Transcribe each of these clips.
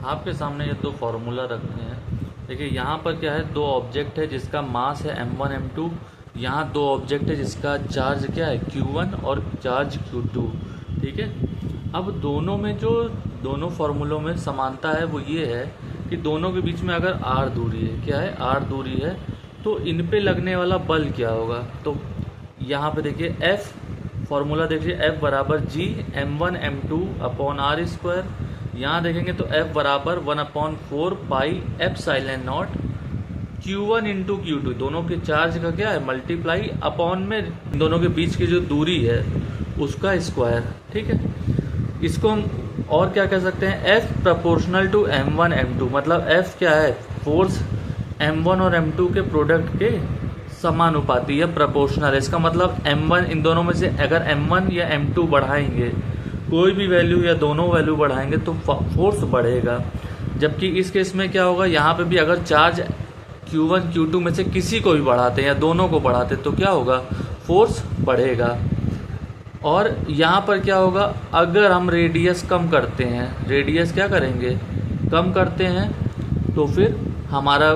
आपके सामने ये दो फार्मूला रखे हैं। देखिए यहाँ पर क्या है, दो ऑब्जेक्ट है जिसका मास है m1 m2। यहाँ दो ऑब्जेक्ट है जिसका चार्ज क्या है q1 और चार्ज q2। ठीक है। अब दोनों में जो दोनों फार्मूलों में समानता है वो ये है कि दोनों के बीच में अगर r दूरी है, क्या है r दूरी है, तो इन पे लगने वाला बल क्या होगा। तो यहाँ पे देखिए F फार्मूला देखिए, F बराबर G m1 m2 upon R square. यहाँ देखेंगे तो F बराबर 1/4 pi epsilon not Q1 into Q2, दोनों के चार्ज का क्या है मल्टीप्लाई अपॉन में दोनों के बीच की जो दूरी है उसका स्क्वायर। ठीक है। इसको हम और क्या कह सकते हैं, F proportional to m1 m2, मतलब F क्या है, फोर्स m1 और m2 के प्रोडक्ट के समानुपाती है, प्रोपोर्शनल है। इसका मतलब m1, इन दोनों में से अगर m1 या m2 बढ़ाएंगे, कोई भी वैल्यू या दोनों वैल्यू बढ़ाएंगे तो फोर्स बढ़ेगा। जबकि इस केस में क्या होगा, यहाँ पे भी अगर चार्ज Q1 Q2 में से किसी को भी बढ़ाते हैं या दोनों को बढ़ाते तो क्या होगा, फोर्स बढ़ेगा। और यहाँ पर क्या होगा, अगर हम रेडियस कम करते हैं, रेडियस क्या करेंगे कम करते हैं, तो फिर हमारा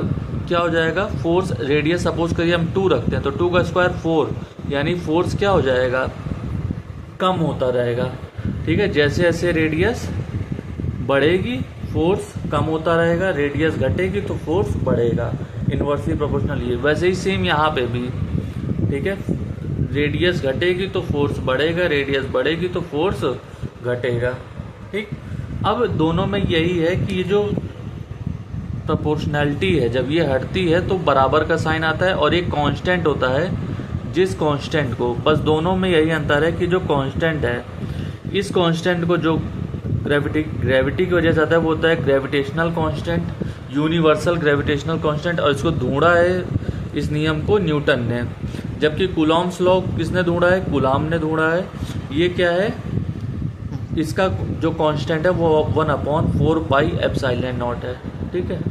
क्या हो जाएगा, फोर्स, रेडियस सपोज करिए हम 2 रखते हैं तो 2 का स्क्वायर 4, यानी फोर्स क्या हो जाएगा, कम होता रहेगा। ठीक है। जैसे जैसे रेडियस बढ़ेगी फोर्स कम होता रहेगा, रेडियस घटेगी तो फोर्स बढ़ेगा, इन्वर्सली प्रोपोर्शनल। ये वैसे ही सेम यहाँ पे भी। ठीक है। रेडियस घटेगी तो फोर्स बढ़ेगा, रेडियस बढ़ेगी तो फोर्स घटेगा। ठीक। अब दोनों में यही है कि ये जो प्रोपोर्शनैलिटी है, जब ये हटती है तो बराबर का साइन आता है और एक कांस्टेंट होता है, जिस कांस्टेंट को, बस दोनों में यही अंतर है कि जो कांस्टेंट है, इस कांस्टेंट को जो ग्रेविटी की वजह से आता है वो होता है gravitational constant, universal gravitational constant, और इसको ढूंढा है इस नियम को न्यूटन ने। जबकि कूलॉम्स लॉ किसने ढूंढा है, कूलॉम ने ढूंढा है। ये क्या है, इसका जो कांस्टेंट है वो 1/4 पाई एप्सिलॉन नॉट है। ठीक है।